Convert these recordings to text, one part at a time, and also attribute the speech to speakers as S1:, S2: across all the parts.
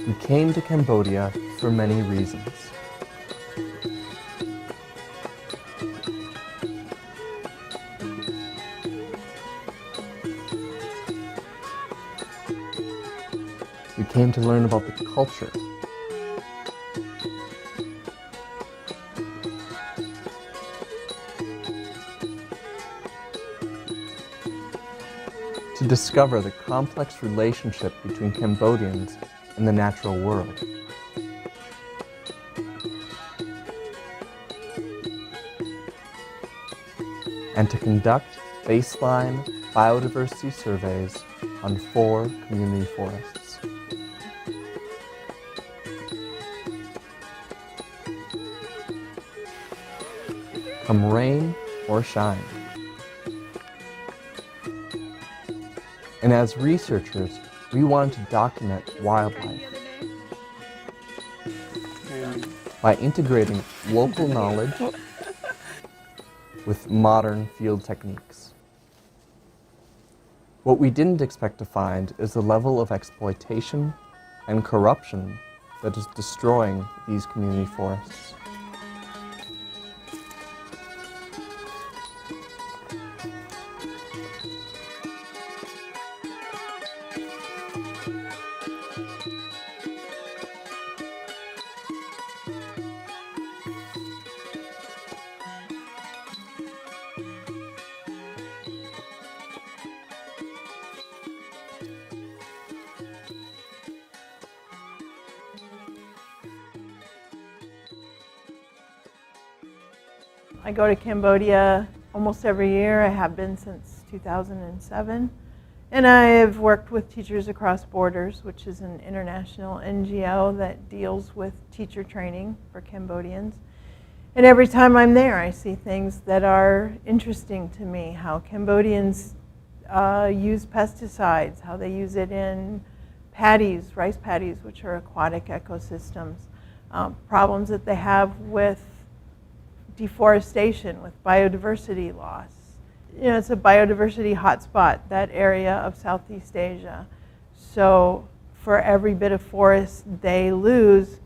S1: We came to Cambodia for many reasons. We came to learn about the culture, to discover the complex relationship between Cambodians and the natural world. And to conduct baseline biodiversity surveys on 4 community forests. Come rain or shine. And as researchers, we wanted to document wildlife by integrating local knowledge with modern field techniques. What we didn't expect to find is the level of exploitation and corruption that is destroying these community forests.
S2: I go to Cambodia almost every year. I have been since 2007. And I've worked with Teachers Across Borders, which is an international NGO that deals with teacher training for Cambodians. And every time I'm there, I see things that are interesting to me, how Cambodians use pesticides, how they use it in paddies, rice paddies, which are aquatic ecosystems, problems that they have with deforestation, with biodiversity loss. You know, it's a biodiversity hotspot, that area of Southeast Asia. So for every bit of forest they lose,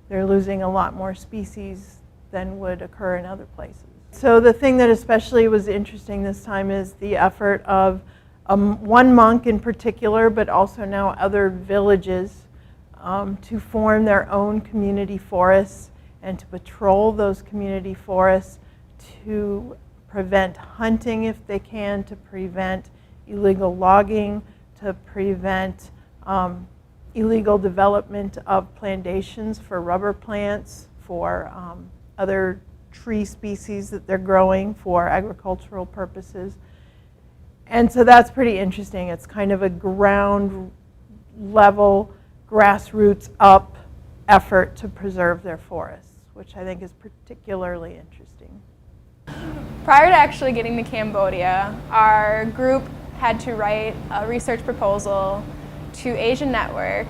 S2: they're losing a lot more species than would occur in other places. So the thing that especially was interesting this time is the effort of one monk in particular, but also now other villages, to form their own community forests and to patrol those community forests, to prevent hunting if they can, to prevent illegal logging, to prevent illegal development of plantations for rubber plants, for other tree species that they're growing for agricultural purposes. And so that's pretty interesting. It's kind of a ground level, grassroots up effort to preserve their forests, which I think is particularly interesting.
S3: Prior to actually getting to Cambodia, our group had to write a research proposal to ASIANetwork,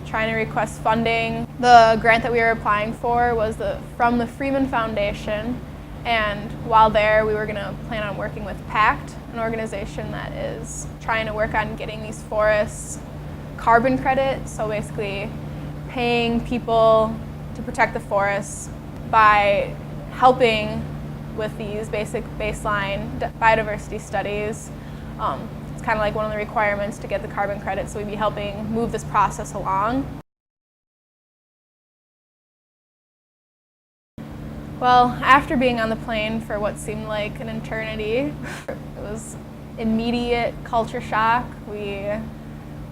S3: trying to request funding. The grant that we were applying for was from the Freeman Foundation, and while there we were going to plan on working with PACT, an organization that is trying to work on getting these forests carbon credit, so basically paying people to protect the forests by helping with these basic baseline biodiversity studies. It's kind of like one of the requirements to get the carbon credit, so we'd be helping move this process along. Well, after being on the plane for what seemed like an eternity, it was immediate culture shock. We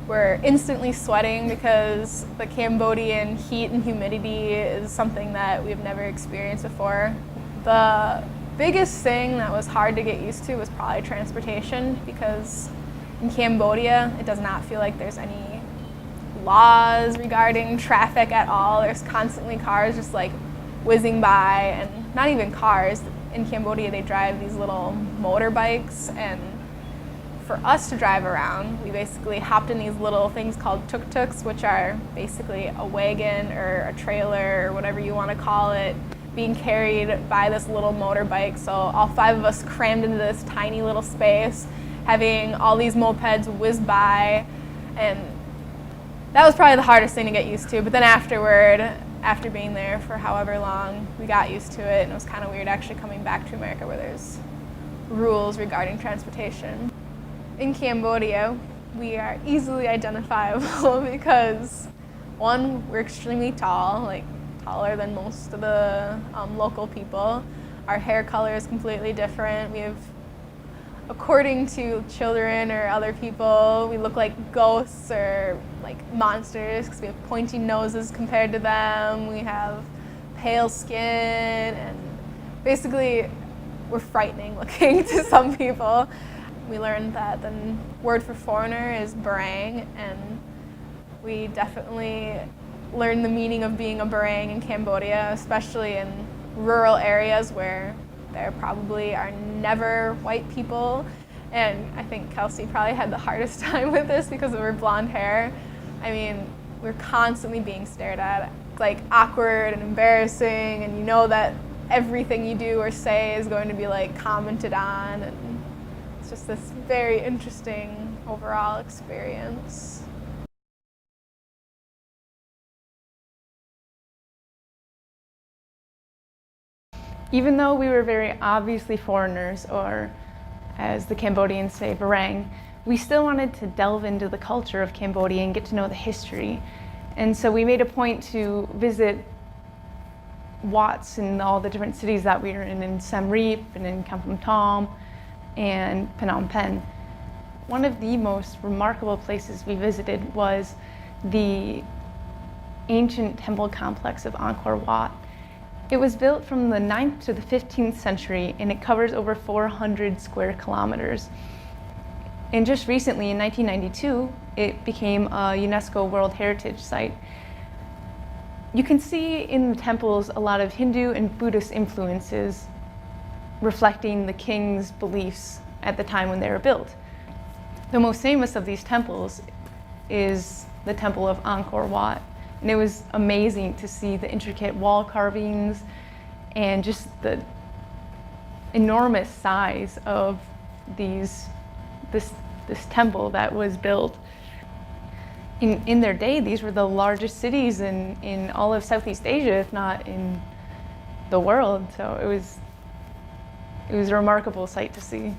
S3: were instantly sweating because the Cambodian heat and humidity is something that we've never experienced before. The biggest thing that was hard to get used to was probably transportation, because in Cambodia it does not feel like there's any laws regarding traffic at all. There's constantly cars just like whizzing by, and not even cars. In Cambodia they drive these little motorbikes, and for us to drive around, we basically hopped in these little things called tuk-tuks, which are basically a wagon or a trailer or whatever you want to call it, being carried by this little motorbike. So all 5 of us crammed into this tiny little space, having all these mopeds whiz by, and that was probably the hardest thing to get used to. But then afterward, after being there for however long, we got used to it, and it was kind of weird actually coming back to America where there's rules regarding transportation. In Cambodia, we are easily identifiable because, one, we're extremely tall, like taller than most of the local people. Our hair color is completely different. We have, according to children or other people, we look like ghosts or like monsters because we have pointy noses compared to them. We have pale skin, and basically we're frightening looking to some people. We learned that the word for foreigner is barang, and we definitely learned the meaning of being a barang in Cambodia, especially in rural areas where there probably are never white people. And I think Kelsey probably had the hardest time with this because of her blonde hair. I mean, we're constantly being stared at. It's like awkward and embarrassing, and you know that everything you do or say is going to be like commented on, and it's just this very interesting overall experience.
S4: Even though we were very obviously foreigners, or as the Cambodians say, barang, we still wanted to delve into the culture of Cambodia and get to know the history. And so we made a point to visit Watts in all the different cities that we were in Siem Reap and in Kampong Thom and Phnom Penh. One of the most remarkable places we visited was the ancient temple complex of Angkor Wat. It was built from the 9th to the 15th century, and it covers over 400 square kilometers. And just recently, in 1992, it became a UNESCO World Heritage Site. You can see in the temples a lot of Hindu and Buddhist influences reflecting the king's beliefs at the time when they were built. The most famous of these temples is the Temple of Angkor Wat. And it was amazing to see the intricate wall carvings and just the enormous size of this temple that was built. In their day, these were the largest cities in all of Southeast Asia, if not in the world. So it was a remarkable sight to see.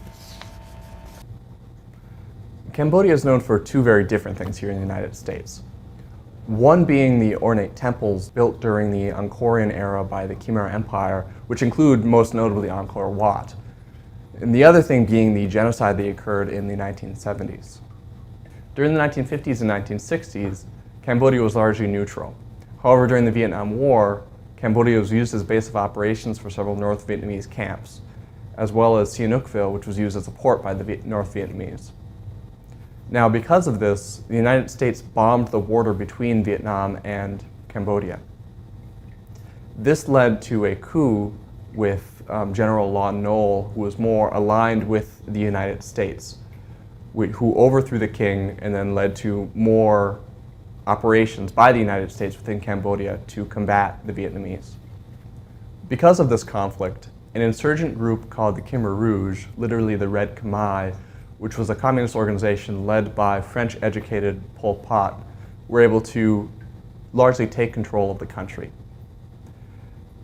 S1: Cambodia is known for two very different things here in the United States. One being the ornate temples built during the Angkorian era by the Khmer Empire, which include most notably Angkor Wat. And the other thing being the genocide that occurred in the 1970s. During the 1950s and 1960s, Cambodia was largely neutral. However, during the Vietnam War, Cambodia was used as a base of operations for several North Vietnamese camps, as well as Sihanoukville, which was used as a port by the North Vietnamese. Now, because of this, the United States bombed the border between Vietnam and Cambodia. This led to a coup with General Lon Nol, who was more aligned with the United States, who overthrew the king and then led to more operations by the United States within Cambodia to combat the Vietnamese. Because of this conflict, an insurgent group called the Khmer Rouge, literally the Red Khmer, which was a communist organization led by French-educated Pol Pot, were able to largely take control of the country.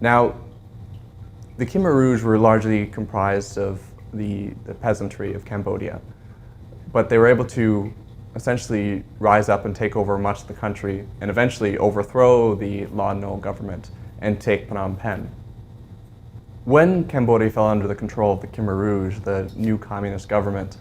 S1: Now, the Khmer Rouge were largely comprised of the peasantry of Cambodia, but they were able to essentially rise up and take over much of the country and eventually overthrow the Lon Nol government and take Phnom Penh. When Cambodia fell under the control of the Khmer Rouge, the new communist government,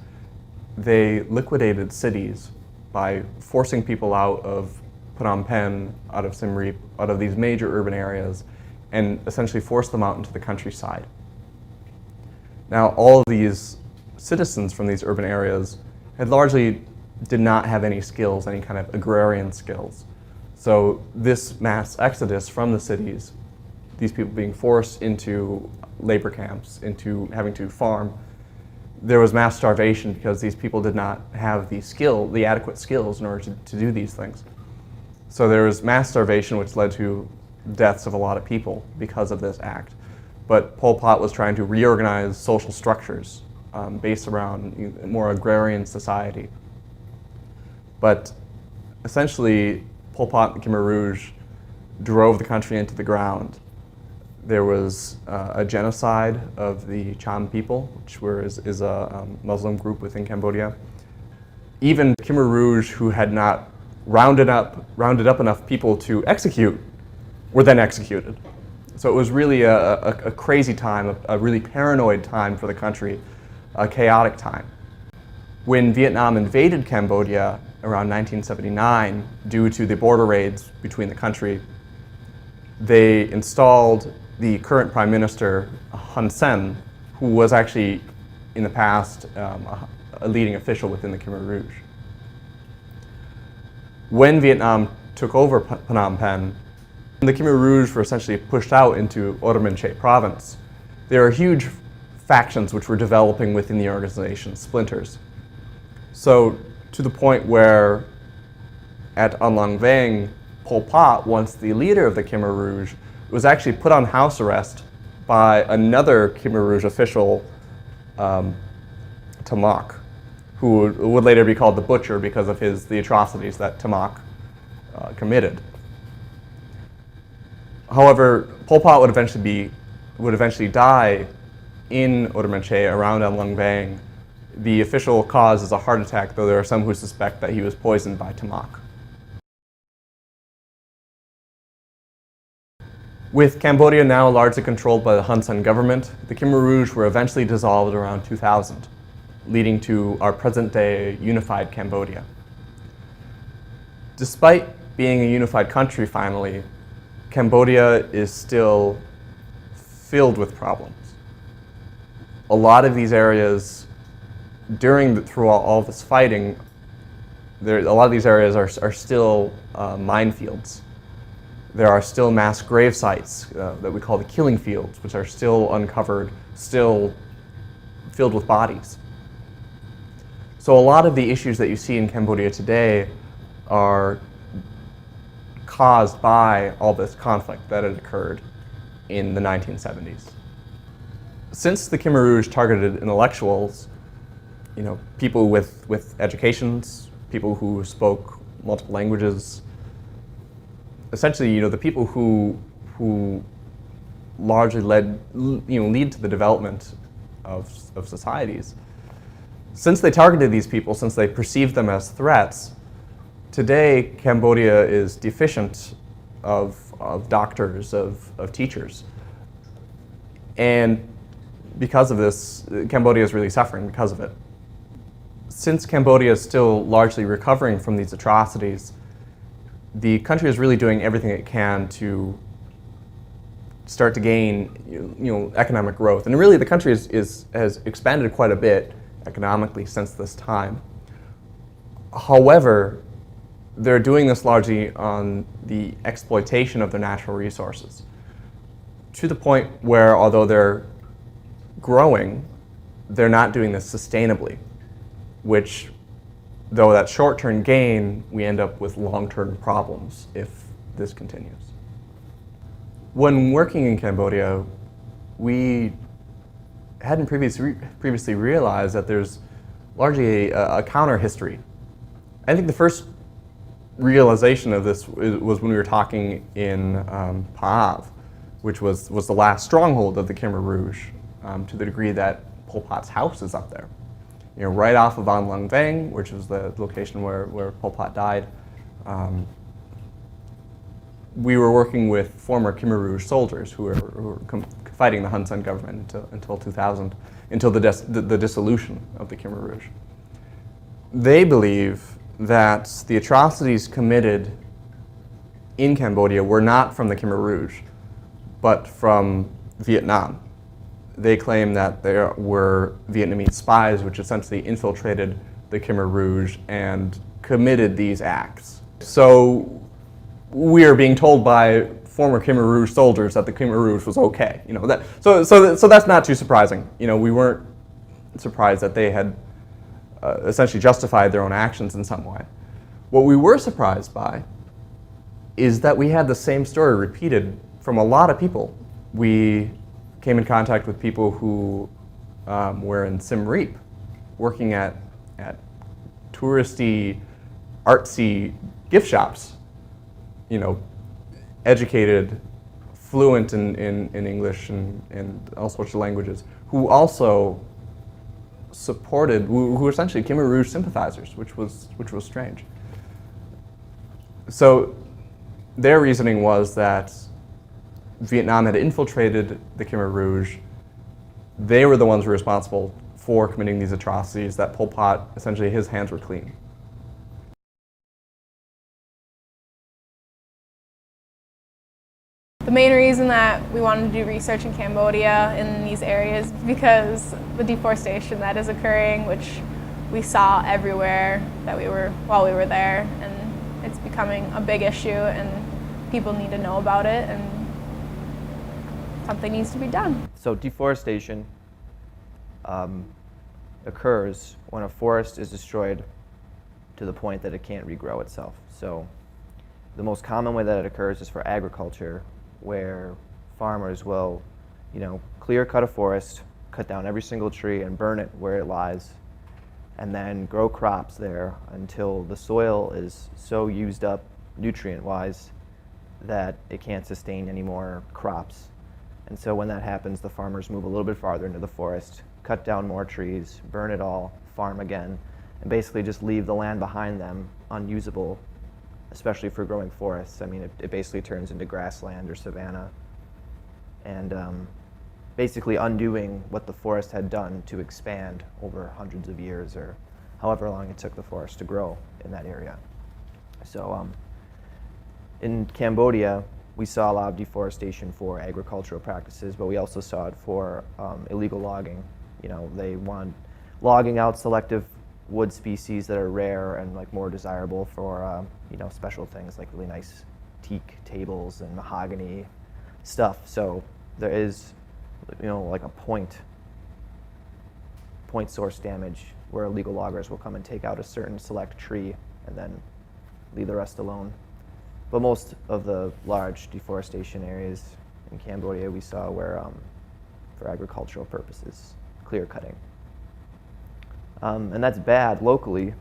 S1: they liquidated cities by forcing people out of Phnom Penh, out of Siem Reap, out of these major urban areas, and essentially forced them out into the countryside. Now, all of these citizens from these urban areas had largely did not have any skills, any kind of agrarian skills. So this mass exodus from the cities, these people being forced into labor camps, into having to farm, there was mass starvation because these people did not have the adequate skills in order to do these things. So there was mass starvation, which led to deaths of a lot of people because of this act. But Pol Pot was trying to reorganize social structures based around a more agrarian society. But essentially, Pol Pot and the Khmer Rouge drove the country into the ground. There was a genocide of the Cham people, which is a Muslim group within Cambodia. Even Khmer Rouge, who had not rounded up enough people to execute, were then executed. So it was really a crazy time, a really paranoid time for the country, a chaotic time. When Vietnam invaded Cambodia around 1979, due to the border raids between the country, they installed the current Prime Minister, Hun Sen, who was actually in the past a leading official within the Khmer Rouge. When Vietnam took over Phnom Penh, the Khmer Rouge were essentially pushed out into Urumqi province. There are huge factions which were developing within the organization, splinters. So to the point where at An Long Vang, Pol Pot, once the leader of the Khmer Rouge, was actually put on house arrest by another Khmer Rouge official, Tamak, who would later be called the Butcher because of the atrocities that Tamak committed. However, Pol Pot would eventually die in Urumqi around An Long Vang. The official cause is a heart attack, though there are some who suspect that he was poisoned by Tamak. With Cambodia now largely controlled by the Hun Sen government, the Khmer Rouge were eventually dissolved around 2000, leading to our present-day unified Cambodia. Despite being a unified country finally, Cambodia is still filled with problems. A lot of these areas, through all this fighting, a lot of these areas are still minefields. There are still mass grave sites that we call the killing fields, which are still uncovered, still filled with bodies. So a lot of the issues that you see in Cambodia today are caused by all this conflict that had occurred in the 1970s. Since the Khmer Rouge targeted intellectuals, people with educations, people who spoke multiple languages, essentially, the people who largely lead to the development of societies. Since they targeted these people, since they perceived them as threats, today Cambodia is deficient of doctors, of teachers. And because of this, Cambodia is really suffering because of it. Since Cambodia is still largely recovering from these atrocities, the country is really doing everything it can to start to gain economic growth. And really the country has expanded quite a bit economically since this time. However, they're doing this largely on the exploitation of their natural resources, to the point where, although they're growing, they're not doing this sustainably, which, though that short-term gain, we end up with long-term problems if this continues. When working in Cambodia, we hadn't previously realized that there's largely a counter-history. I think the first realization of this was when we were talking in Paav, which was the last stronghold of the Khmer Rouge, to the degree that Pol Pot's house is up there. Right off of An Long Vang, which was the location where Pol Pot died. We were working with former Khmer Rouge soldiers who were fighting the Hun Sen government until 2000, until the dissolution of the Khmer Rouge. They believe that the atrocities committed in Cambodia were not from the Khmer Rouge, but from Vietnam. They claim that there were Vietnamese spies which essentially infiltrated the Khmer Rouge and committed these acts. So we are being told by former Khmer Rouge soldiers that the Khmer Rouge was okay. So that's not too surprising. We weren't surprised that they had essentially justified their own actions in some way. What we were surprised by is that we had the same story repeated from a lot of people. We came in contact with people who were in Siem Reap, working at touristy, artsy gift shops, educated, fluent in English and all sorts of languages, who also supported, who were essentially Khmer Rouge sympathizers, which was strange. So their reasoning was that Vietnam had infiltrated the Khmer Rouge. They were the ones responsible for committing these atrocities, that Pol Pot, essentially his hands were clean.
S3: The main reason that we wanted to do research in Cambodia in these areas is because the deforestation that is occurring, which we saw everywhere while we were there, and it's becoming a big issue and people need to know about it and something needs to be done.
S5: So deforestation occurs when a forest is destroyed to the point that it can't regrow itself. So the most common way that it occurs is for agriculture, where farmers will, clear cut a forest, cut down every single tree and burn it where it lies, and then grow crops there until the soil is so used up nutrient-wise that it can't sustain any more crops. And so when that happens, the farmers move a little bit farther into the forest, cut down more trees, burn it all, farm again, and basically just leave the land behind them unusable, especially for growing forests. I mean, it basically turns into grassland or savanna, and basically undoing what the forest had done to expand over hundreds of years or however long it took the forest to grow in that area. So in Cambodia, we saw a lot of deforestation for agricultural practices, but we also saw it for illegal logging. They want logging out selective wood species that are rare and more desirable for special things like really nice teak tables and mahogany stuff. So there is like a point source damage where illegal loggers will come and take out a certain select tree and then leave the rest alone. But most of the large deforestation areas in Cambodia we saw were for agricultural purposes, clear cutting. And that's bad locally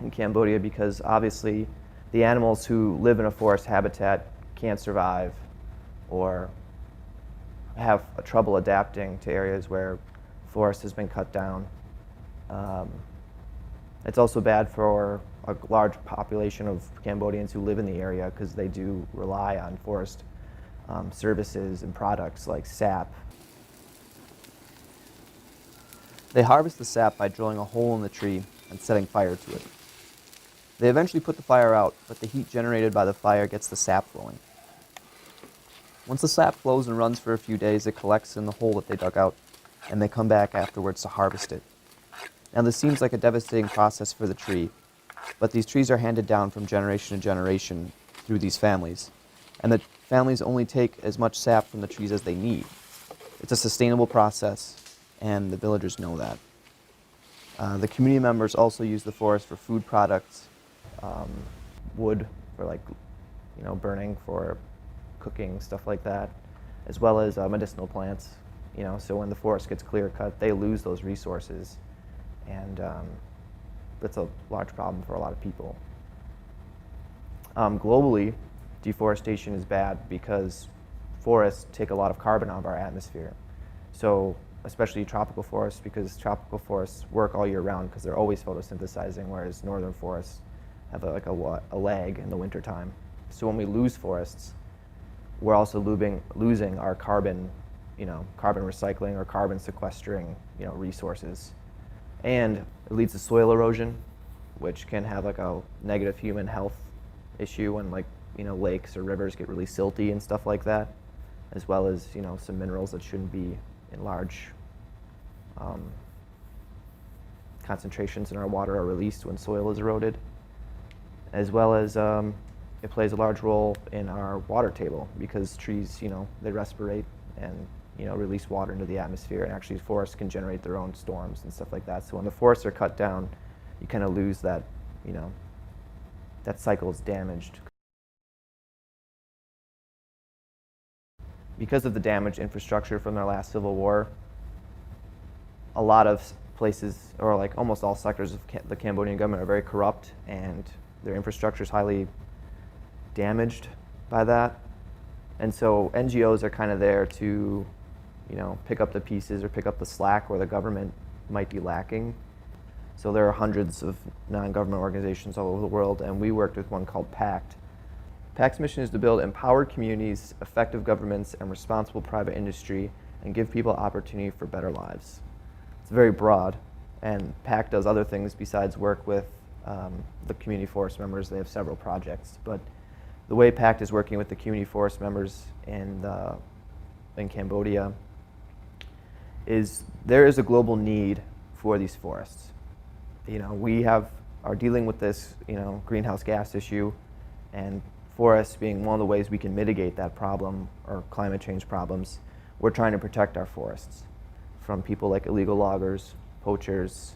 S5: in Cambodia because obviously the animals who live in a forest habitat can't survive or have trouble adapting to areas where forest has been cut down. It's also bad for a large population of Cambodians who live in the area because they do rely on forest services and products like sap. They harvest the sap by drilling a hole in the tree and setting fire to it. They eventually put the fire out, but the heat generated by the fire gets the sap flowing. Once the sap flows and runs for a few days, it collects in the hole that they dug out, and they come back afterwards to harvest it. Now this seems like a devastating process for the tree, but these trees are handed down from generation to generation through these families, and the families only take as much sap from the trees as they need. It's a sustainable process, and the villagers know that. The community members also use the forest for food products, wood for burning for cooking, stuff like that, as well as medicinal plants. So when the forest gets clear cut, they lose those resources, and that's a large problem for a lot of people. Globally, deforestation is bad because forests take a lot of carbon out of our atmosphere. So especially tropical forests, because tropical forests work all year round because they're always photosynthesizing, whereas northern forests have a lag in the wintertime. So when we lose forests, we're also losing our carbon recycling or carbon sequestering, resources. And it leads to soil erosion, which can have a negative human health issue when lakes or rivers get really silty and stuff like that, as well as some minerals that shouldn't be in large concentrations in our water are released when soil is eroded, as well as it plays a large role in our water table because trees, they respirate and release water into the atmosphere, and actually forests can generate their own storms and stuff like that. So when the forests are cut down, you kind of lose that, that cycle is damaged. Because of the damaged infrastructure from their last civil war, a lot of places, or almost all sectors of the Cambodian government are very corrupt, and their infrastructure is highly damaged by that. And so NGOs are kind of there to, pick up the pieces or pick up the slack where the government might be lacking. So there are hundreds of non-government organizations all over the world, and we worked with one called PACT. PACT's mission is to build empowered communities, effective governments, and responsible private industry, and give people opportunity for better lives. It's very broad, and PACT does other things besides work with the community forest members. They have several projects, but the way PACT is working with the community forest members in Cambodia is there is a global need for these forests. We are dealing with this, greenhouse gas issue, and forests being one of the ways we can mitigate that problem or climate change problems. We're trying to protect our forests from people like illegal loggers, poachers,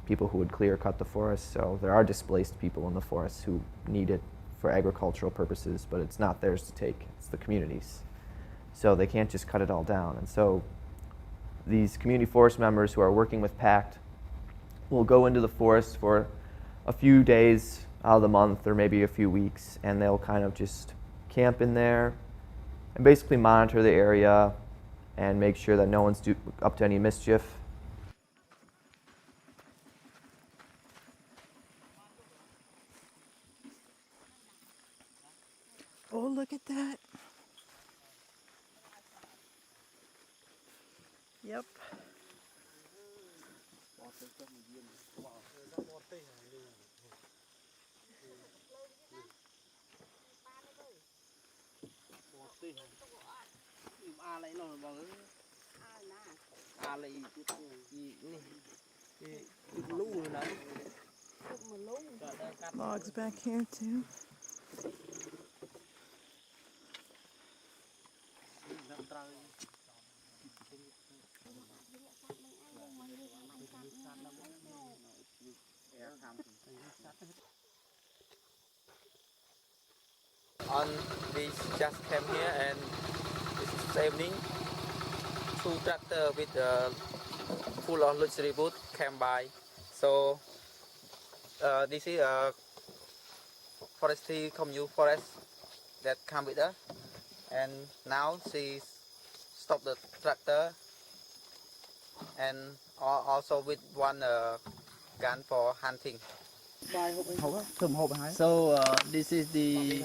S5: people who would clear cut the forest. So there are displaced people in the forests who need it for agricultural purposes, but it's not theirs to take, it's the community's. So they can't just cut it all down. And so these community forest members who are working with PACT will go into the forest for a few days out of the month or maybe a few weeks, and they'll kind of just camp in there and basically monitor the area and make sure that no one's up to any mischief.
S2: Oh, look at that. Yep. Logs back here too.
S6: We just came here and this evening, two tractor with full of luxury boat came by. So this is a forestry communal forest that come with us, and now she stopped the tractor and also with one gun for hunting.
S7: So this is the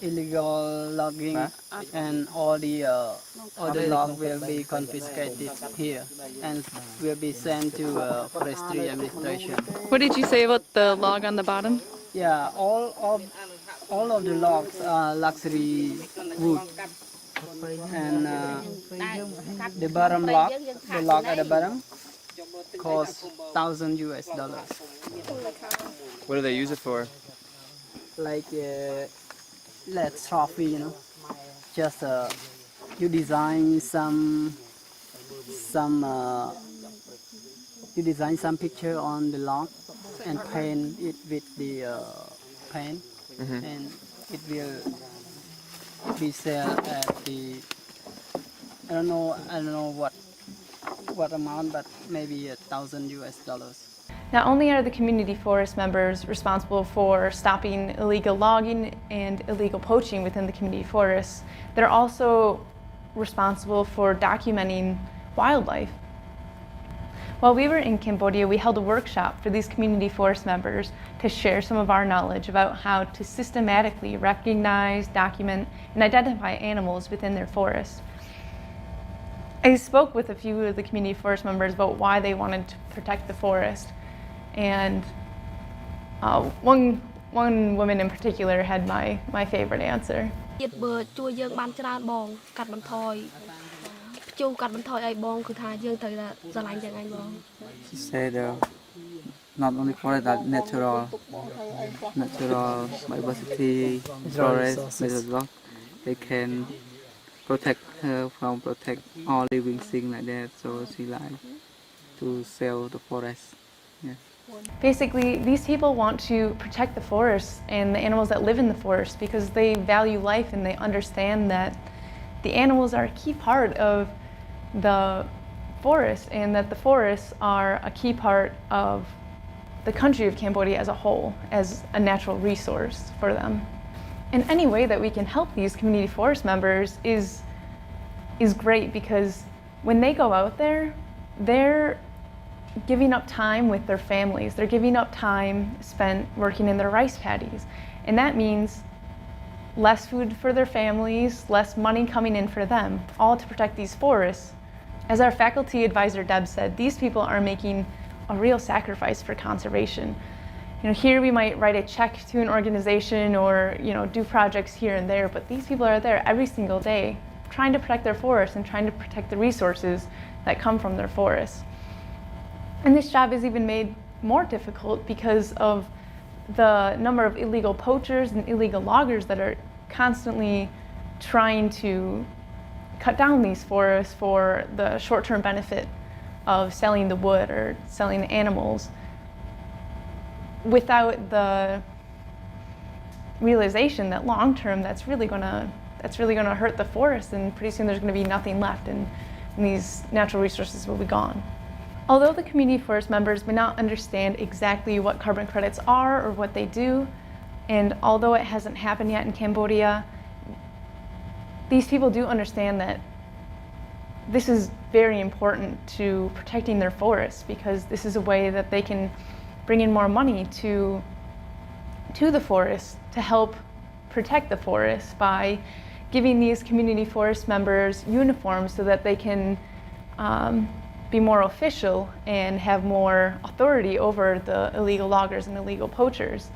S7: illegal logging, and all the logs will be confiscated here and will be sent to forestry administration.
S8: What did you say about the log on the bottom?
S7: Yeah, all of the logs are luxury wood, and the bottom log, the log at the bottom, costs $1,000.
S5: What do they use it for?
S7: Like let's trophy, just you design some picture on the log and paint it with the paint, and it will be sold at the I don't know what amount, but maybe $1,000.
S4: Not only are the community forest members responsible for stopping illegal logging and illegal poaching within the community forests, they're also responsible for documenting wildlife. While we were in Cambodia, we held a workshop for these community forest members to share some of our knowledge about how to systematically recognize, document, and identify animals within their forest. I spoke with a few of the community forest members about why they wanted to protect the forest. And one woman in particular had my favorite answer.
S7: She said not only forest, that natural biodiversity, forest, they can protect her from protect all living things like that. So she like to sell the forest. Yeah.
S4: Basically, these people want to protect the forests and the animals that live in the forest because they value life and they understand that the animals are a key part of the forest and that the forests are a key part of the country of Cambodia as a whole, as a natural resource for them. And any way that we can help these community forest members is great, because when they go out there, they're giving up time with their families. They're giving up time spent working in their rice paddies. And that means less food for their families, less money coming in for them, all to protect these forests. As our faculty advisor Deb said, these people are making a real sacrifice for conservation. You know, here we might write a check to an organization or, you know, do projects here and there, but these people are there every single day trying to protect their forests and trying to protect the resources that come from their forests. And this job is even made more difficult because of the number of illegal poachers and illegal loggers that are constantly trying to cut down these forests for the short-term benefit of selling the wood or selling the animals, without the realization that long-term that's really gonna hurt the forest, and pretty soon there's gonna be nothing left, and these natural resources will be gone. Although the community forest members may not understand exactly what carbon credits are or what they do, and although it hasn't happened yet in Cambodia, these people do understand that this is very important to protecting their forests, because this is a way that they can bring in more money to the forest to help protect the forest by giving these community forest members uniforms so that they can be more official and have more authority over the illegal loggers and illegal poachers.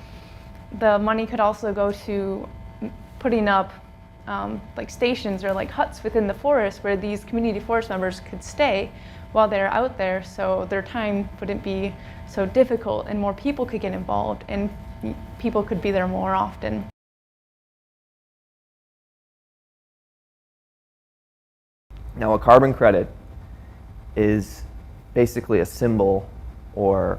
S4: The money could also go to putting up like stations or like huts within the forest where these community forest members could stay while they're out there, so their time wouldn't be so difficult and more people could get involved and people could be there more often.
S5: Now, a carbon credit is basically a symbol, or,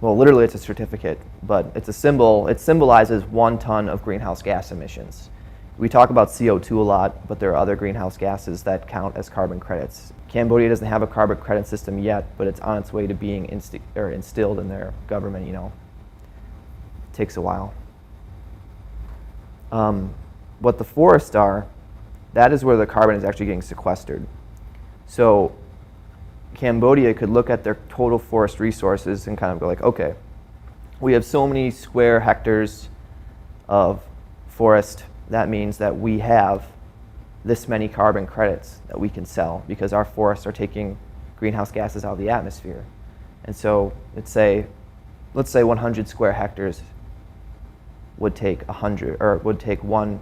S5: well, literally it's a certificate, but it's a symbol. It symbolizes 1 ton of greenhouse gas emissions. We talk about CO2 a lot, but there are other greenhouse gases that count as carbon credits. Cambodia doesn't have a carbon credit system yet, but it's on its way to being instilled in their government, you know. It takes a while. What the forests are, that is where the carbon is actually getting sequestered. So Cambodia could look at their total forest resources and kind of go like, okay, we have so many square hectares of forest. That means that we have this many carbon credits that we can sell because our forests are taking greenhouse gases out of the atmosphere. And so let's say 100 square hectares would take 1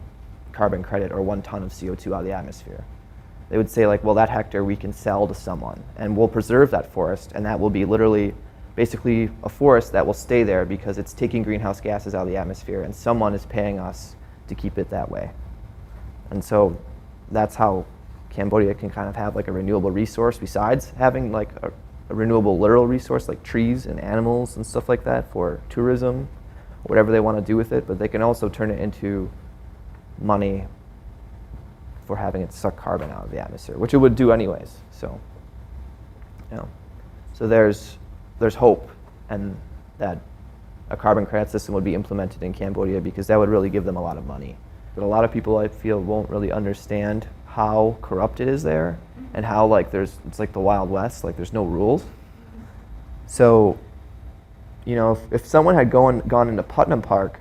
S5: carbon credit or 1 ton of CO2 out of the atmosphere. They would say like, well, that hectare we can sell to someone and we'll preserve that forest, and that will be literally basically a forest that will stay there because it's taking greenhouse gases out of the atmosphere and someone is paying us to keep it that way. And so that's how Cambodia can kind of have like a renewable resource besides having like a renewable literal resource like trees and animals and stuff like that for tourism, whatever they want to do with it, but they can also turn it into money for having it suck carbon out of the atmosphere, which it would do anyways. So, you know, so there's hope, and that a carbon credit system would be implemented in Cambodia because that would really give them a lot of money. But a lot of people, I feel, won't really understand how corrupt it is there and how like it's like the Wild West, like there's no rules. So, you know, if someone had gone into Putnam Park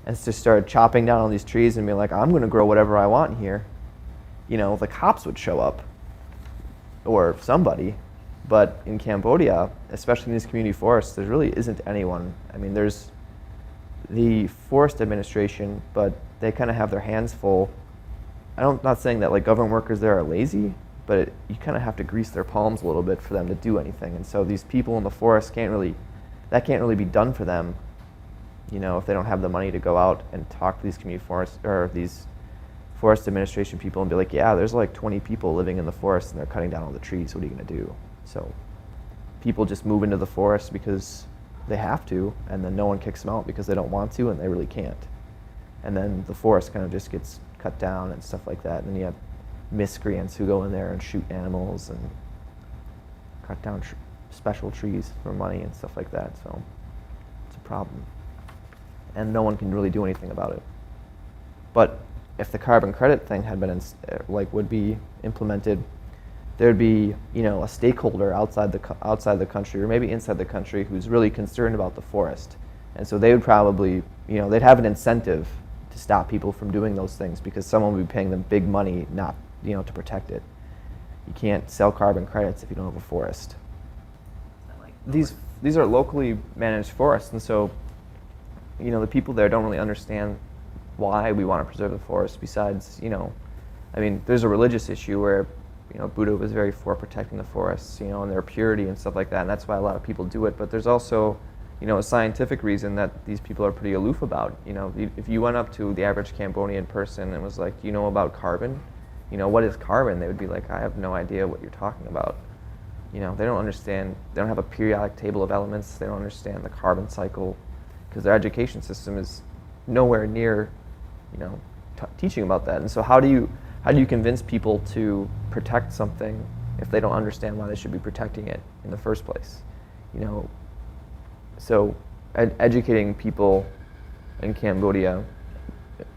S5: and just started chopping down all these trees and be like, I'm going to grow whatever I want here, you know, the cops would show up or somebody. But in Cambodia, especially in these community forests, there really isn't anyone. I mean, there's the forest administration, but they kind of have their hands full. I'm not saying that like government workers there are lazy, but you kind of have to grease their palms a little bit for them to do anything. And so these people in the forest can't really be done for them, you know, if they don't have the money to go out and talk to these community forests or these forest administration people and be like, yeah, there's like 20 people living in the forest and they're cutting down all the trees. What are you going to do? So people just move into the forest because they have to, and then no one kicks them out because they don't want to and they really can't. And then the forest kind of just gets cut down and stuff like that. And then you have miscreants who go in there and shoot animals and cut down special trees for money and stuff like that. So it's a problem, and no one can really do anything about it. But if the carbon credit thing had been would be implemented, there'd be a stakeholder outside the country or maybe inside the country who's really concerned about the forest, and so they would probably they'd have an incentive to stop people from doing those things because someone would be paying them big money not to protect it. You can't sell carbon credits if you don't have a forest. These are locally managed forests, and so the people there don't really understand why we want to preserve the forest. Besides, there's a religious issue where Buddha was very for protecting the forests, and their purity and stuff like that, and that's why a lot of people do it. But there's also a scientific reason that these people are pretty aloof about. If you went up to the average Cambodian person and was like, do you know about carbon? What is carbon? They would be like, I have no idea what you're talking about. They don't understand, they don't have a periodic table of elements, they don't understand the carbon cycle, because their education system is nowhere near, teaching about that. And so how do you convince people to protect something if they don't understand why they should be protecting it in the first place? So educating people in Cambodia,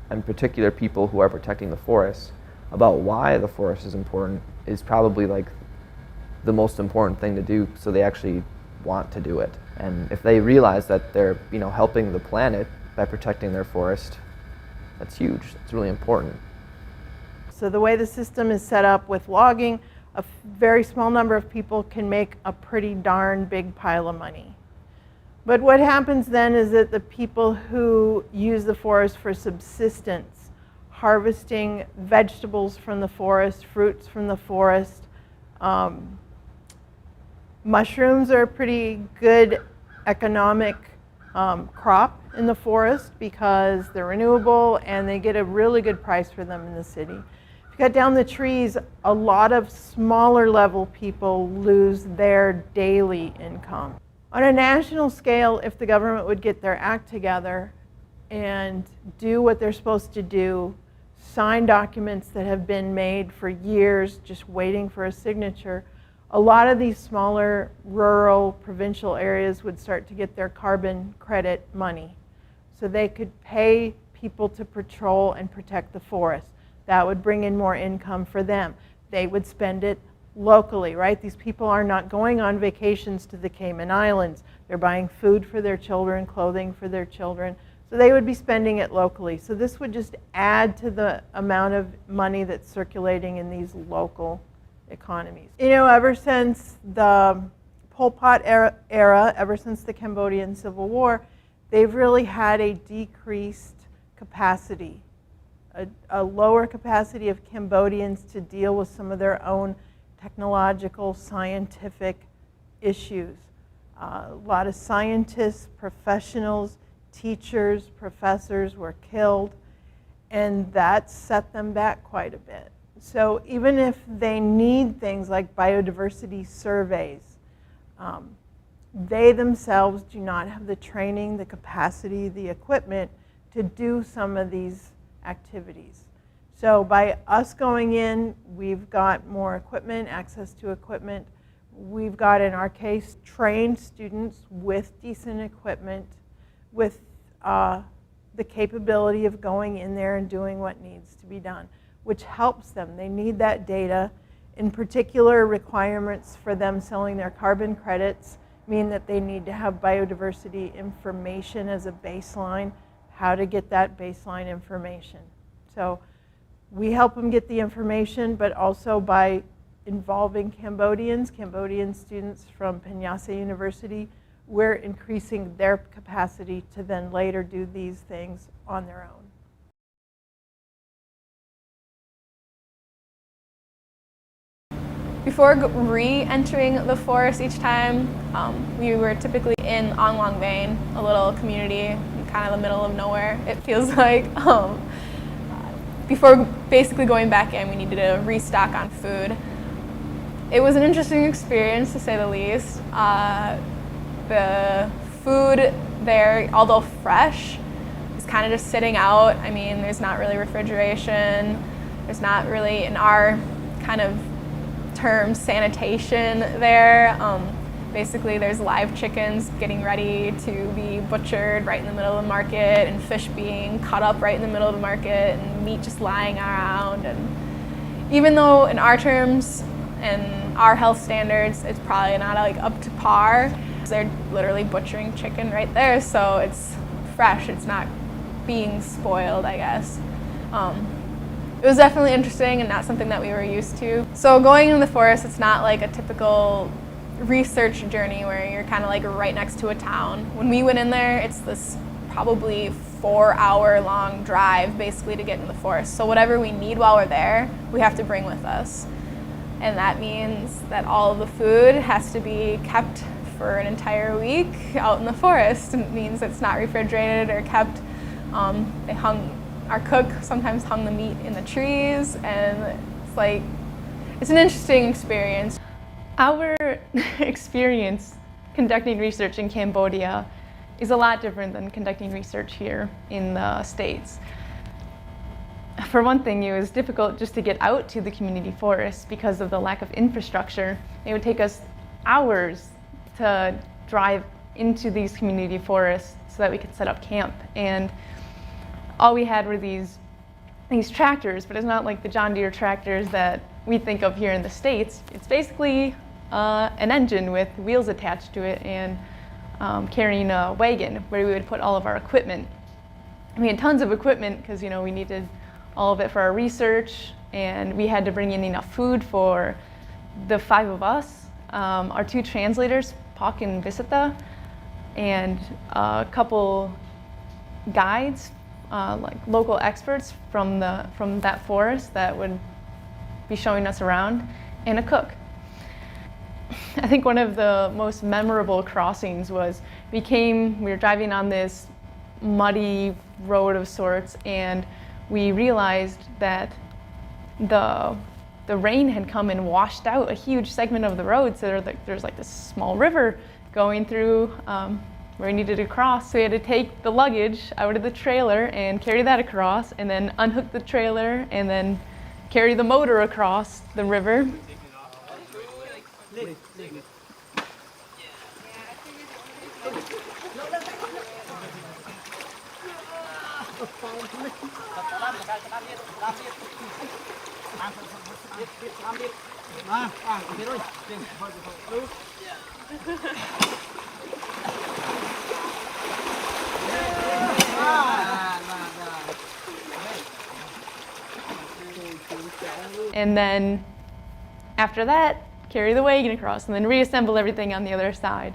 S5: in particular people who are protecting the forest, about why the forest is important is probably like the most important thing to do, so they actually want to do it. And if they realize that they're helping the planet by protecting their forest, that's huge. It's really important.
S2: So the way the system is set up with logging, a very small number of people can make a pretty darn big pile of money. But what happens then is that the people who use the forest for subsistence, harvesting vegetables from the forest, fruits from the forest, mushrooms are a pretty good economic crop in the forest because they're renewable and they get a really good price for them in the city. If you cut down the trees, a lot of smaller level people lose their daily income. On a national scale, if the government would get their act together and do what they're supposed to do, sign documents that have been made for years just waiting for a signature, a lot of these smaller rural provincial areas would start to get their carbon credit money. So they could pay people to patrol and protect the forest. That would bring in more income for them. They would spend it locally, right? These people are not going on vacations to the Cayman Islands. They're buying food for their children, clothing for their children. So they would be spending it locally. So this would just add to the amount of money that's circulating in these local economies. Ever since the Pol Pot era, ever since the Cambodian Civil War, they've really had a decreased capacity, a lower capacity of Cambodians to deal with some of their own technological, scientific issues. A lot of scientists, professionals, teachers, professors were killed, and that set them back quite a bit. So even if they need things like biodiversity surveys, they themselves do not have the training, the capacity, the equipment to do some of these activities. So by us going in, we've got more equipment, access to equipment. We've got, in our case, trained students with decent equipment, with the capability of going in there and doing what needs to be done, which helps them. They need that data. In particular, requirements for them selling their carbon credits mean that they need to have biodiversity information as a baseline, how to get that baseline information. So we help them get the information, but also by involving Cambodian students from Pischke University, we're increasing their capacity to then later do these things on their own.
S3: Before re-entering the forest each time, we were typically in Ong Long Vane, a little community in kind of the middle of nowhere, it feels like. Before basically going back in, we needed to restock on food. It was an interesting experience, to say the least. The food there, although fresh, is kind of just sitting out. I mean, there's not really refrigeration. There's not really, in our kind of term, sanitation there. Basically, there's live chickens getting ready to be butchered right in the middle of the market, and fish being cut up right in the middle of the market, and meat just lying around. And even though in our terms and our health standards, it's probably not like up to par, they're literally butchering chicken right there, so it's fresh. It's not being spoiled, I guess. It was definitely interesting and not something that we were used to. So going in the forest, it's not like a typical research journey where you're kind of like right next to a town. When we went in there, it's this probably 4-hour long drive basically to get in the forest. So whatever we need while we're there, we have to bring with us. And that means that all of the food has to be kept for an entire week out in the forest. And it means it's not refrigerated or kept. Our cook sometimes hung the meat in the trees, and it's an interesting experience.
S4: Our experience conducting research in Cambodia is a lot different than conducting research here in the States. For one thing, it was difficult just to get out to the community forest because of the lack of infrastructure. It would take us hours to drive into these community forests so that we could set up camp. And all we had were these tractors, but it's not like the John Deere tractors that we think of here in the States. It's basically an engine with wheels attached to it and carrying a wagon where we would put all of our equipment. We had tons of equipment because we needed all of it for our research, and we had to bring in enough food for the 5 of us. Our 2 translators, Pak and Visita, and a couple guides, like local experts from that forest that would be showing us around, and a cook. I think one of the most memorable crossings was we were driving on this muddy road of sorts, and we realized that the rain had come and washed out a huge segment of the road, so there's like this small river going through where we needed to cross. So we had to take the luggage out of the trailer and carry that across, and then unhook the trailer and then carry the motor across the river. And then after that, carry the wagon across and then reassemble everything on the other side.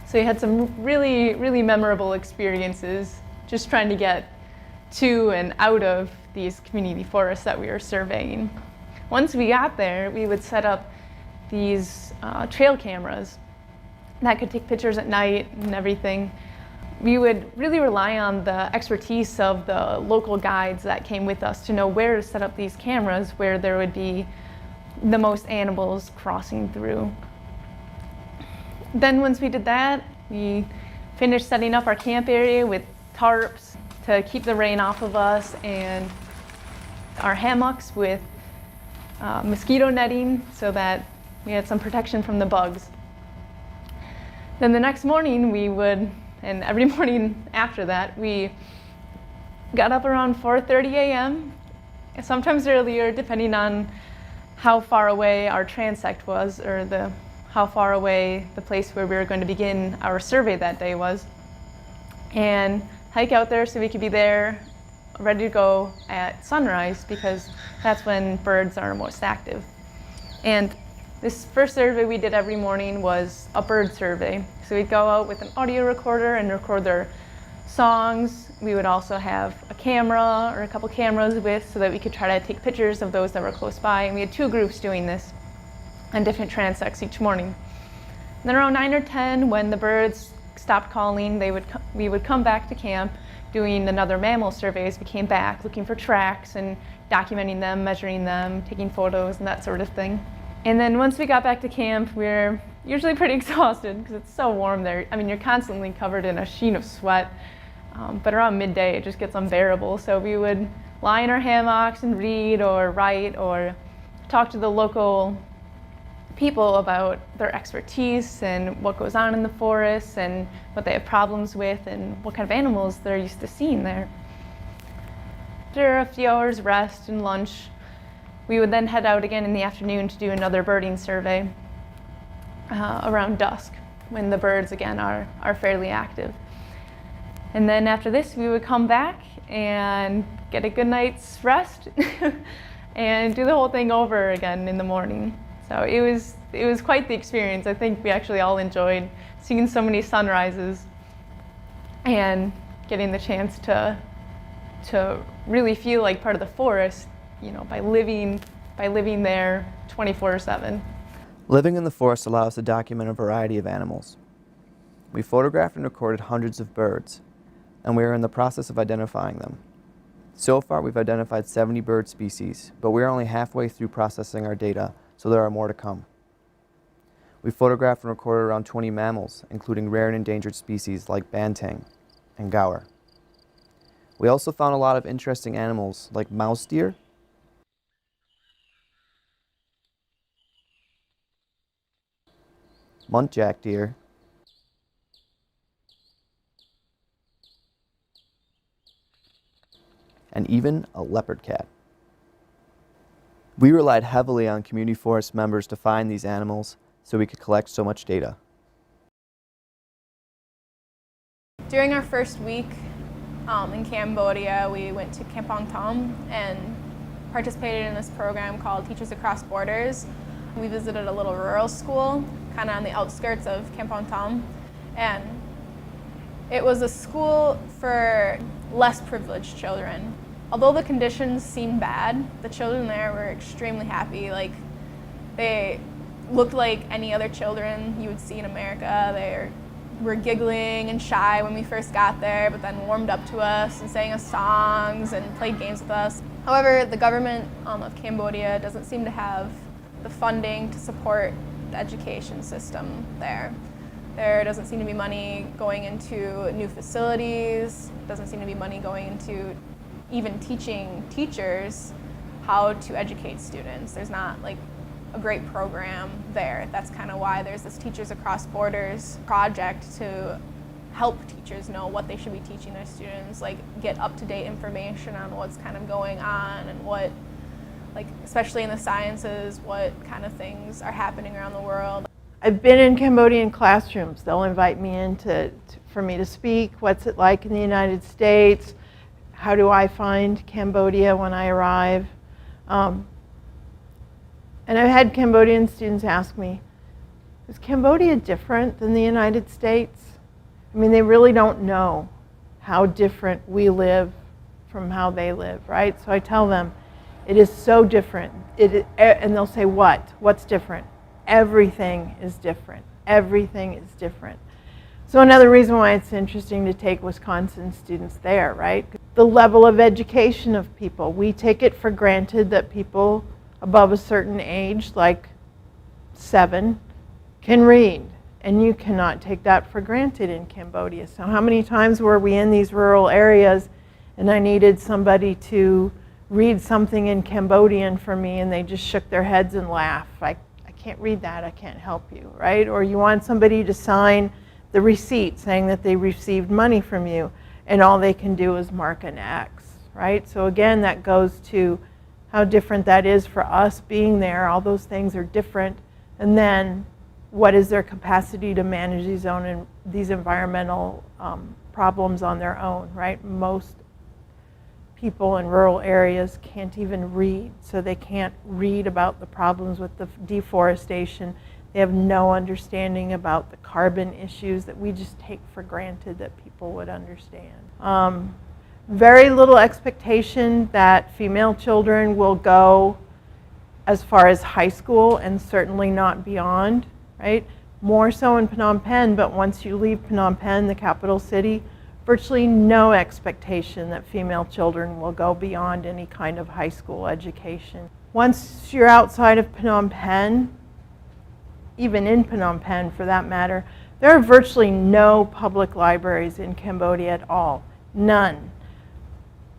S4: So we had some really, really memorable experiences just trying to get to and out of these community forests that we were surveying. Once we got there, we would set up these trail cameras that could take pictures at night and everything. We would really rely on the expertise of the local guides that came with us to know where to set up these cameras, where there would be the most animals crossing through. Then once we did that, we finished setting up our camp area with tarps to keep the rain off of us, and our hammocks with mosquito netting so that we had some protection from the bugs. Then the next morning and every morning after that, we got up around 4:30 a.m., sometimes earlier, depending on how far away our transect was, or how far away the place where we were going to begin our survey that day was, and hike out there so we could be there ready to go at sunrise, because that's when birds are most active. And this first survey we did every morning was a bird survey. So we'd go out with an audio recorder and record their songs. We would also have a camera or a couple cameras so that we could try to take pictures of those that were close by. And we had 2 groups doing this. on different transects each morning. And then around 9 or 10, when the birds stopped calling, we would come back to camp doing another mammal survey as we came back, looking for tracks and documenting them, measuring them, taking photos and that sort of thing. And then once we got back to camp, we were usually pretty exhausted because it's so warm there. I mean, you're constantly covered in a sheen of sweat, but around midday it just gets unbearable. So we would lie in our hammocks and read or write or talk to the local people about their expertise and what goes on in the forests and what they have problems with and what kind of animals they're used to seeing there. After a few hours rest and lunch, we would then head out again in the afternoon to do another birding survey around dusk when the birds again are fairly active. And then after this we would come back and get a good night's rest and do the whole thing over again in the morning. So it was quite the experience. I think we actually all enjoyed seeing so many sunrises and getting the chance to really feel like part of the forest, you know, by living there 24/7.
S5: Living in the forest allows us to document a variety of animals. We photographed and recorded hundreds of birds, and we are in the process of identifying them. So far, we've identified 70 bird species, but we are only halfway through processing our data, so there are more to come. We photographed and recorded around 20 mammals, including rare and endangered species like banteng and gaur. We also found a lot of interesting animals like mouse deer, muntjac deer, and even a leopard cat. We relied heavily on community forest members to find these animals so we could collect so much data.
S3: During our first week in Cambodia, we went to Kampong Thom and participated in this program called Teachers Across Borders. We visited a little rural school, kind of on the outskirts of Kampong Thom, and it was a school for less privileged children. Although the conditions seemed bad, the children there were extremely happy. Like, they looked like any other children you would see in America. They were giggling and shy when we first got there, but then warmed up to us and sang us songs and played games with us. However, the government of Cambodia doesn't seem to have the funding to support the education system there. There doesn't seem to be money going into new facilities, doesn't seem to be money going into even teaching teachers how to educate students. There's not like a great program there. That's kind of why there's this Teachers Across Borders project to help teachers know what they should be teaching their students, like get up-to-date information on what's kind of going on and what, like especially in the sciences, what kind of things are happening around the world.
S2: I've been in Cambodian classrooms. They'll invite me in for me to speak. What's it like in the United States? How do I find Cambodia when I arrive? And I've had Cambodian students ask me, is Cambodia different than the United States? I mean, they really don't know how different we live from how they live, right? So I tell them, it is so different. And they'll say, what? What's different? Everything is different. Everything is different. So another reason why it's interesting to take Wisconsin students there, right? The level of education of people. We take it for granted that people above a certain age, like 7, can read. And you cannot take that for granted in Cambodia. So how many times were we in these rural areas and I needed somebody to read something in Cambodian for me and they just shook their heads and laughed. I can't read that, I can't help you, right? Or you want somebody to sign the receipt saying that they received money from you and all they can do is mark an X, right? So again, that goes to how different that is for us being there. All those things are different. And then what is their capacity to manage these environmental problems on their own, right? Most people in rural areas can't even read, so they can't read about the problems with the deforestation. They have no understanding about the carbon issues that we just take for granted that people would understand. Very little expectation that female children will go as far as high school and certainly not beyond, right? More so in Phnom Penh, but once you leave Phnom Penh, the capital city, virtually no expectation that female children will go beyond any kind of high school education. Once you're outside of Phnom Penh, even in Phnom Penh for that matter, there are virtually no public libraries in Cambodia at all. None.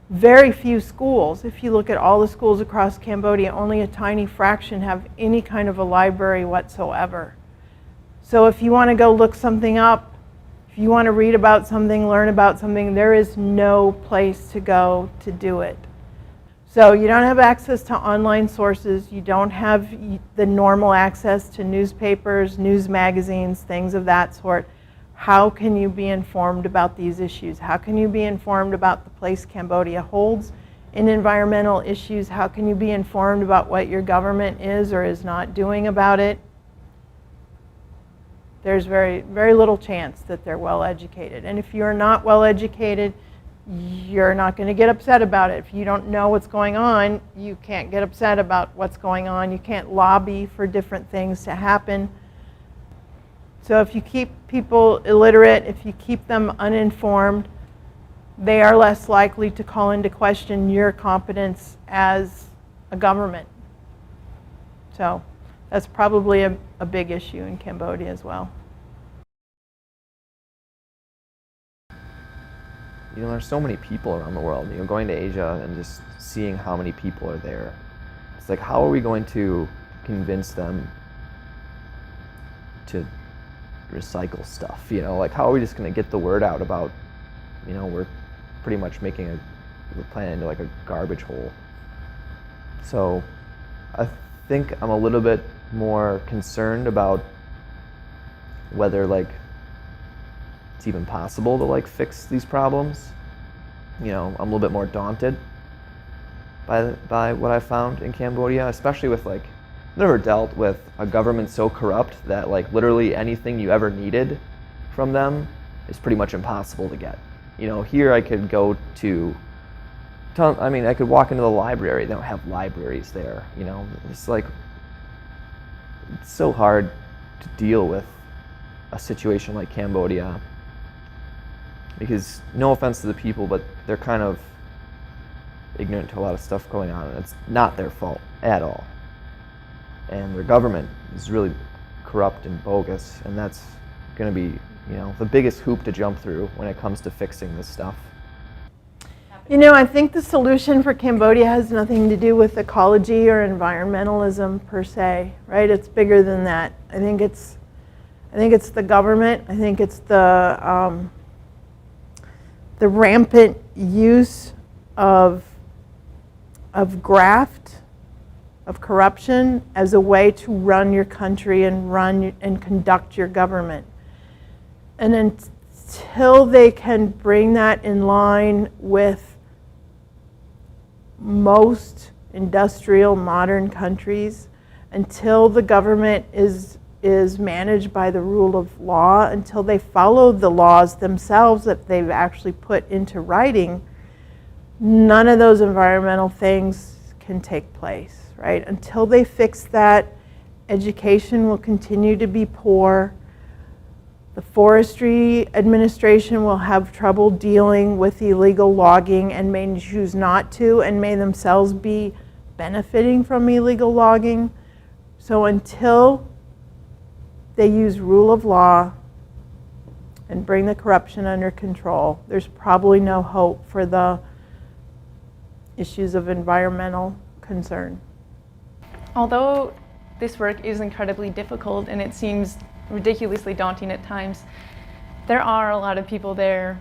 S2: Very few schools. If you look at all the schools across Cambodia, only a tiny fraction have any kind of a library whatsoever. So if you want to go look something up, if you want to read about something, learn about something, there is no place to go to do it. So you don't have access to online sources, you don't have the normal access to newspapers, news magazines, things of that sort. How can you be informed about these issues? How can you be informed about the place Cambodia holds in environmental issues? How can you be informed about what your government is or is not doing about it? There's very, very little chance that they're well educated. And if you're not well educated, you're not going to get upset about it. If you don't know what's going on, you can't get upset about what's going on. You can't lobby for different things to happen. So if you keep people illiterate, if you keep them uninformed, they are less likely to call into question your competence as a government. So that's probably a big issue in Cambodia as well.
S5: You know, there's so many people around the world. You know, going to Asia and just seeing how many people are there. It's like, how are we going to convince them to recycle stuff? You know, like, how are we just going to get the word out about, you know, we're pretty much we're planning into like a garbage hole. So I think I'm a little bit more concerned about whether like it's even possible to like fix these problems. You know, I'm a little bit more daunted by what I found in Cambodia, especially with like, I've never dealt with a government so corrupt that like literally anything you ever needed from them is pretty much impossible to get. You know, here I could go I could walk into the library. They don't have libraries there, you know. It's like, it's so hard to deal with a situation like Cambodia because, no offense to the people, but they're kind of ignorant to a lot of stuff going on, and it's not their fault at all. And their government is really corrupt and bogus, and that's going to be, you know, the biggest hoop to jump through when it comes to fixing this stuff.
S2: You know, I think the solution for Cambodia has nothing to do with ecology or environmentalism per se, right? It's bigger than that. I think it's the government. I think it's the rampant use of graft, of corruption as a way to run your country and conduct your government. And until they can bring that in line with most industrial modern countries, until the government is managed by the rule of law, until they follow the laws themselves that they've actually put into writing, none of those environmental things can take place, right? Until they fix that, education will continue to be poor. The Forestry Administration will have trouble dealing with illegal logging and may choose not to, and may themselves be benefiting from illegal logging. So until they use rule of law and bring the corruption under control, there's probably no hope for the issues of environmental concern.
S4: Although this work is incredibly difficult and it seems ridiculously daunting at times, there are a lot of people there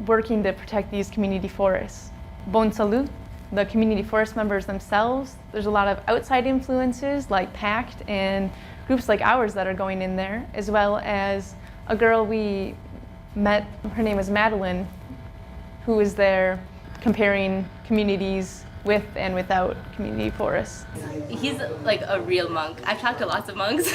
S4: working to protect these community forests. Bon Salut, the community forest members themselves, there's a lot of outside influences like PACT and groups like ours that are going in there, as well as a girl we met, her name is Madeline, who is there comparing communities with and without community forests.
S9: He's like a real monk. I've talked to lots of monks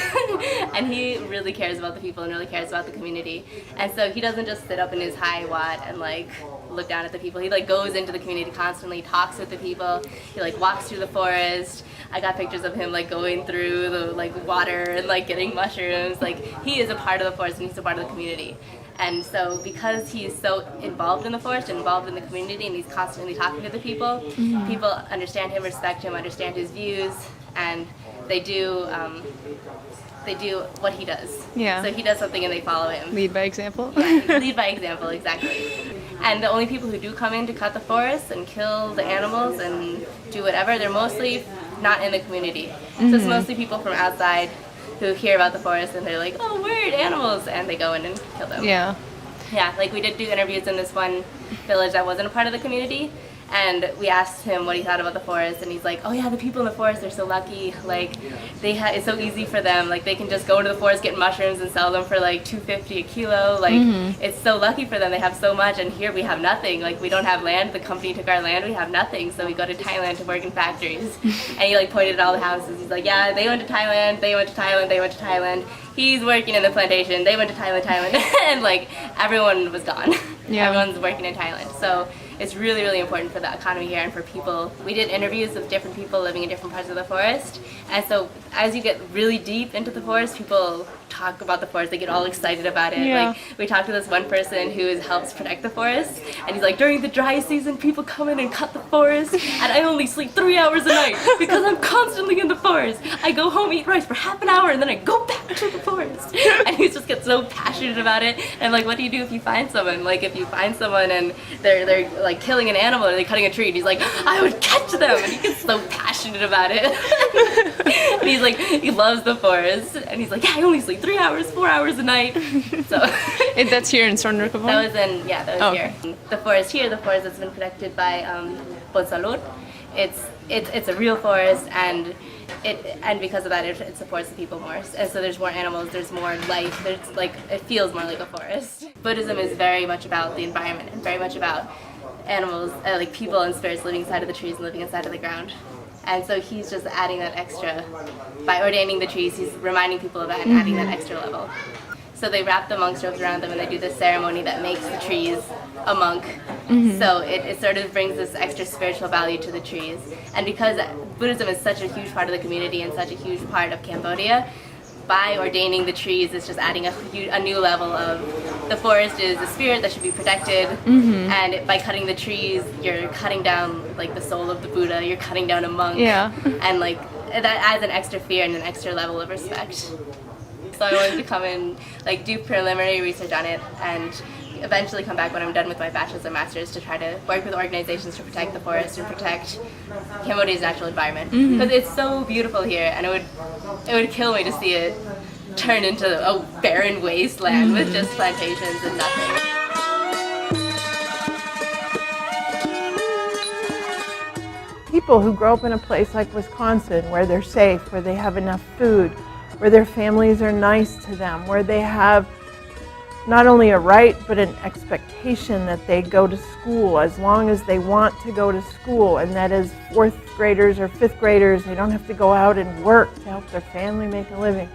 S9: and he really cares about the people and really cares about the community. And so he doesn't just sit up in his high watt and like look down at the people. He like goes into the community constantly, talks with the people. He like walks through the forest. I got pictures of him like going through the like water and like getting mushrooms. Like he is a part of the forest and he's a part of the community. And so because he's so involved in the forest and involved in the community and he's constantly talking to the people, people understand him, respect him, understand his views, and they do what he does.
S8: Yeah.
S9: So he does something and they follow him.
S8: Lead by example.
S9: Yeah, lead by example, exactly. And the only people who do come in to cut the forest and kill the animals and do whatever, they're mostly not in the community. So it's mostly people from outside who hear about the forest and they're like, oh, weird, animals, and they go in and kill them.
S8: Yeah.
S9: Yeah, like we did do interviews in this one village that wasn't a part of the community, and we asked him what he thought about the forest, and he's like, oh yeah, the people in the forest are so lucky, like it's so easy for them, like they can just go into the forest, get mushrooms and sell them for like $2.50 a kilo, like it's so lucky for them, they have so much, and here we have nothing, like we don't have land, the company took our land, we have nothing, so we go to Thailand to work in factories. And he like pointed at all the houses, he's like, yeah, they went to Thailand, they went to Thailand, they went to Thailand. He's working in the plantation, they went to Thailand, and like everyone was gone.
S8: Yeah.
S9: Everyone's working in Thailand. So it's really, really important for the economy here and for people. We did interviews with different people living in different parts of the forest. And so as you get really deep into the forest, people talk about the forest. They get all excited about it.
S8: Yeah.
S9: Like we talked to this one person who helps protect the forest. And he's like, during the dry season, people come in and cut the forest. And I only sleep 3 hours a night because I'm constantly in the forest. I go home, eat rice for half an hour, and then I go back to the forest. And he just gets so passionate about it. And like, what do you do if you find someone? Like if you find someone and they're like killing an animal or they're cutting a tree, and he's like, I would catch them. And he gets so passionate about it. And he's like, he loves the forest. And he's like, yeah, I only sleep 3 hours, 4 hours a night. So
S8: That's here in Sorn Rukavon?
S9: that was here. The forest here, the forest that's been protected by Bonsalud. It's a real forest, and because of that, it supports the people more. And so there's more animals, there's more life. There's like it feels more like a forest. Buddhism is very much about the environment and very much about animals, like people and spirits living inside of the trees and living inside of the ground. And so he's just adding that extra, by ordaining the trees, he's reminding people of that and adding that extra level. So they wrap the monk's robes around them and they do this ceremony that makes the trees a monk. So it sort of brings this extra spiritual value to the trees. And because Buddhism is such a huge part of the community and such a huge part of Cambodia, by ordaining the trees, it's just adding a new level of the forest is a spirit that should be protected, and by cutting the trees, you're cutting down like the soul of the Buddha, you're cutting down a monk, and like that adds an extra fear and an extra level of respect. So I wanted to come and like do preliminary research on it and eventually come back when I'm done with my bachelor's and master's to try to work with organizations to protect the forest and protect Cambodia's natural environment. Because it's so beautiful here, and it would kill me to see it turn into a barren wasteland with just plantations and nothing.
S2: People who grow up in a place like Wisconsin where they're safe, where they have enough food, where their families are nice to them, where they have not only a right but an expectation that they go to school as long as they want to go to school, and that as 4th graders or 5th graders they don't have to go out and work to help their family make a living.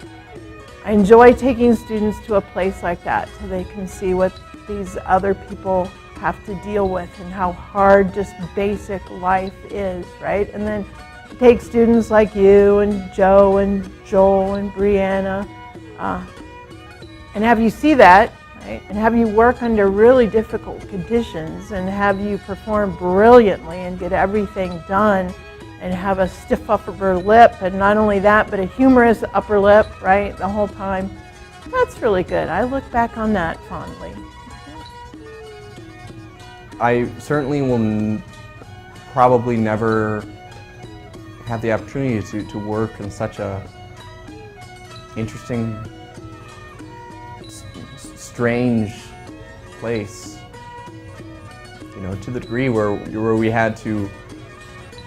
S2: I enjoy taking students to a place like that so they can see what these other people have to deal with and how hard just basic life is, right? And then take students like you and Joe and Joel and Brianna and have you see that, right? And have you work under really difficult conditions and have you perform brilliantly and get everything done and have a stiff upper lip, and not only that, but a humorous upper lip, right, the whole time. That's really good. I look back on that fondly.
S1: I certainly will probably never have the opportunity to work in such a interesting, strange place. You know, to the degree where we had to.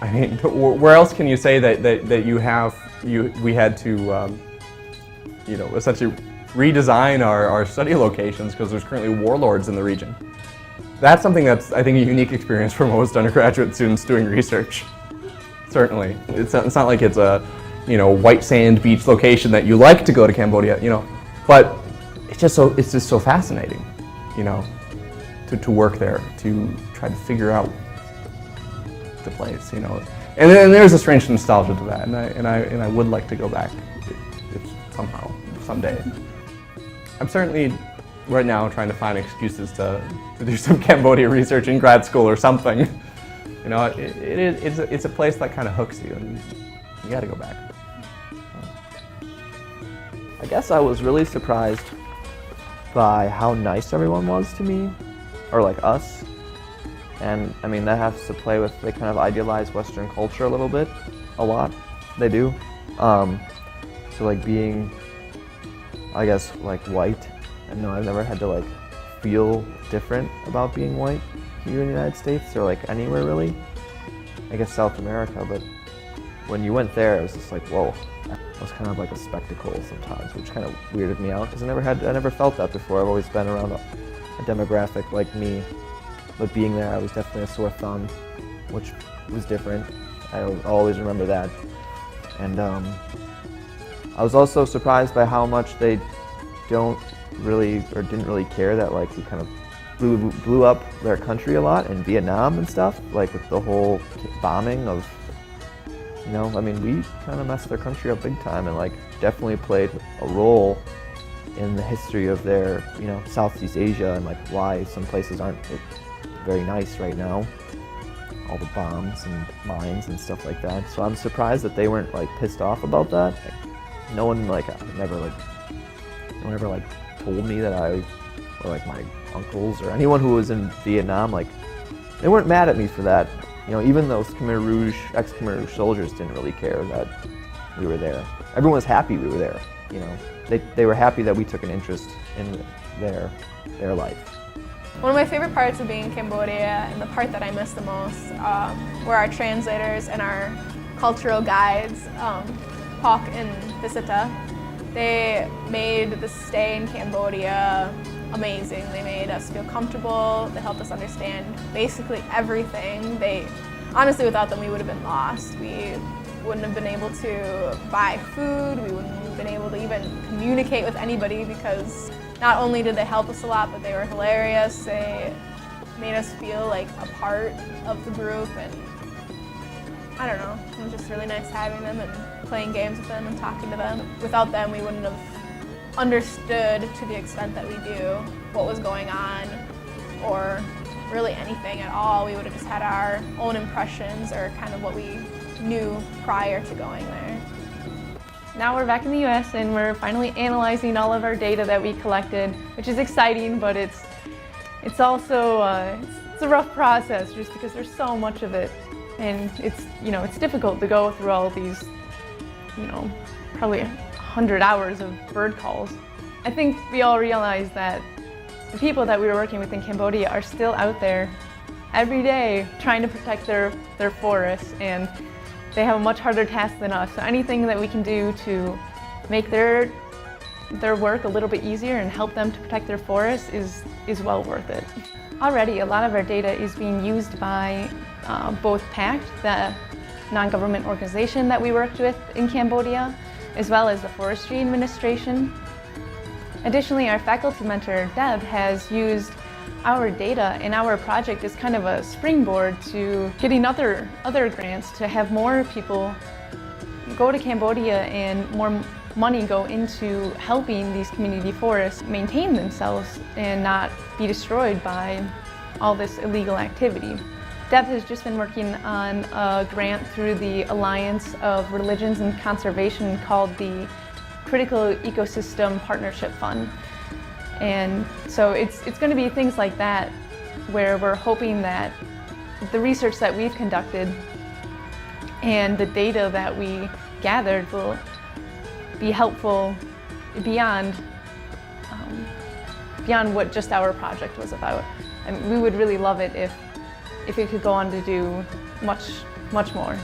S1: I mean, where else can you say that we had to, you know, essentially redesign our study locations because there's currently warlords in the region. That's something that's, I think, a unique experience for most undergraduate students doing research. Certainly, it's not like it's a, you know, white sand beach location that you like to go to Cambodia, you know, but it's just so fascinating, you know, to work there, to try to figure out the place, you know. And then there's a strange nostalgia to that, and I would like to go back if somehow, someday. I'm certainly right now trying to find excuses to do some Cambodia research in grad school or something. You know, it's a place that kind of hooks you, and you got to go back.
S5: I guess I was really surprised by how nice everyone was to me, or like us. And I mean, that has to play with, they kind of idealize Western culture a little bit, a lot. They do. So like being, I guess, like white. I know I've never had to like feel different about being white here in the United States or like anywhere really. I guess South America, but when you went there, it was just like, whoa. It was kind of like a spectacle sometimes, which kind of weirded me out because I never felt that before. I've always been around a demographic like me, but being there, I was definitely a sore thumb, which was different. I'll always remember that. And I was also surprised by how much they didn't really care that like we kind of blew up their country a lot in Vietnam and stuff, like with the whole bombing of, you know, I mean, we kind of messed their country up big time and like definitely played a role in the history of their, you know, Southeast Asia and like why some places aren't very nice right now. All the bombs and mines and stuff like that. So I'm surprised that they weren't like pissed off about that. Like, no one ever told me that or like my uncles or anyone who was in Vietnam, like they weren't mad at me for that. You know, even those Khmer Rouge, ex-Khmer Rouge soldiers didn't really care that we were there. Everyone was happy we were there, you know. They were happy that we took an interest in their life.
S3: One of my favorite parts of being in Cambodia, and the part that I miss the most, were our translators and our cultural guides, Hawk and Visita. They made the stay in Cambodia amazing. They made us feel comfortable. They helped us understand basically everything. Honestly, without them, we would have been lost. We wouldn't have been able to buy food. We wouldn't have been able to even communicate with anybody because not only did they help us a lot, but they were hilarious. They made us feel like a part of the group, and I don't know, it was just really nice having them and playing games with them and talking to them. Without them, we wouldn't have understood to the extent that we do what was going on or really anything at all. We would have just had our own impressions or kind of what we knew prior to going there.
S4: Now we're back in the US and we're finally analyzing all of our data that we collected, which is exciting, but it's also it's a rough process just because there's so much of it, and it's difficult to go through all of these, probably 100 hours of bird calls. I think we all realize that the people that we were working with in Cambodia are still out there every day trying to protect their forests, and they have a much harder task than us. So anything that we can do to make their work a little bit easier and help them to protect their forests is well worth it. Already, a lot of our data is being used by both PACT, the non-government organization that we worked with in Cambodia, as well as the Forestry Administration. Additionally, our faculty mentor, Deb, has used our data and our project as kind of a springboard to getting other grants to have more people go to Cambodia and more money go into helping these community forests maintain themselves and not be destroyed by all this illegal activity. Deb has just been working on a grant through the Alliance of Religions and Conservation called the Critical Ecosystem Partnership Fund. And so it's going to be things like that where we're hoping that the research that we've conducted and the data that we gathered will be helpful beyond what just our project was about. I mean, we would really love it if it could go on to do much more.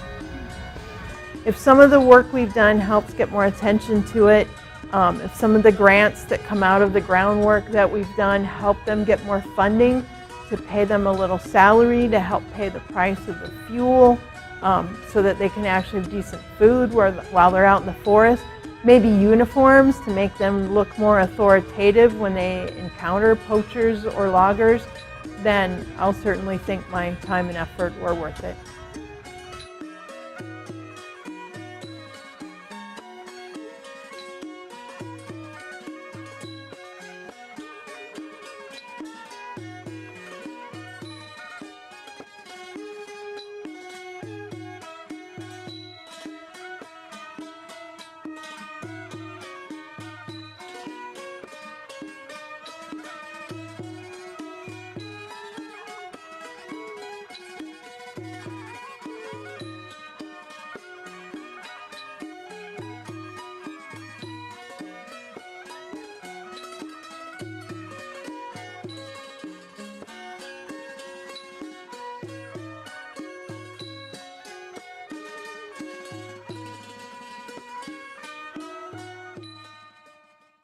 S2: If some of the work we've done helps get more attention to it, if some of the grants that come out of the groundwork that we've done help them get more funding to pay them a little salary to help pay the price of the fuel so that they can actually have decent food while they're out in the forest, maybe uniforms to make them look more authoritative when they encounter poachers or loggers, then I'll certainly think my time and effort were worth it.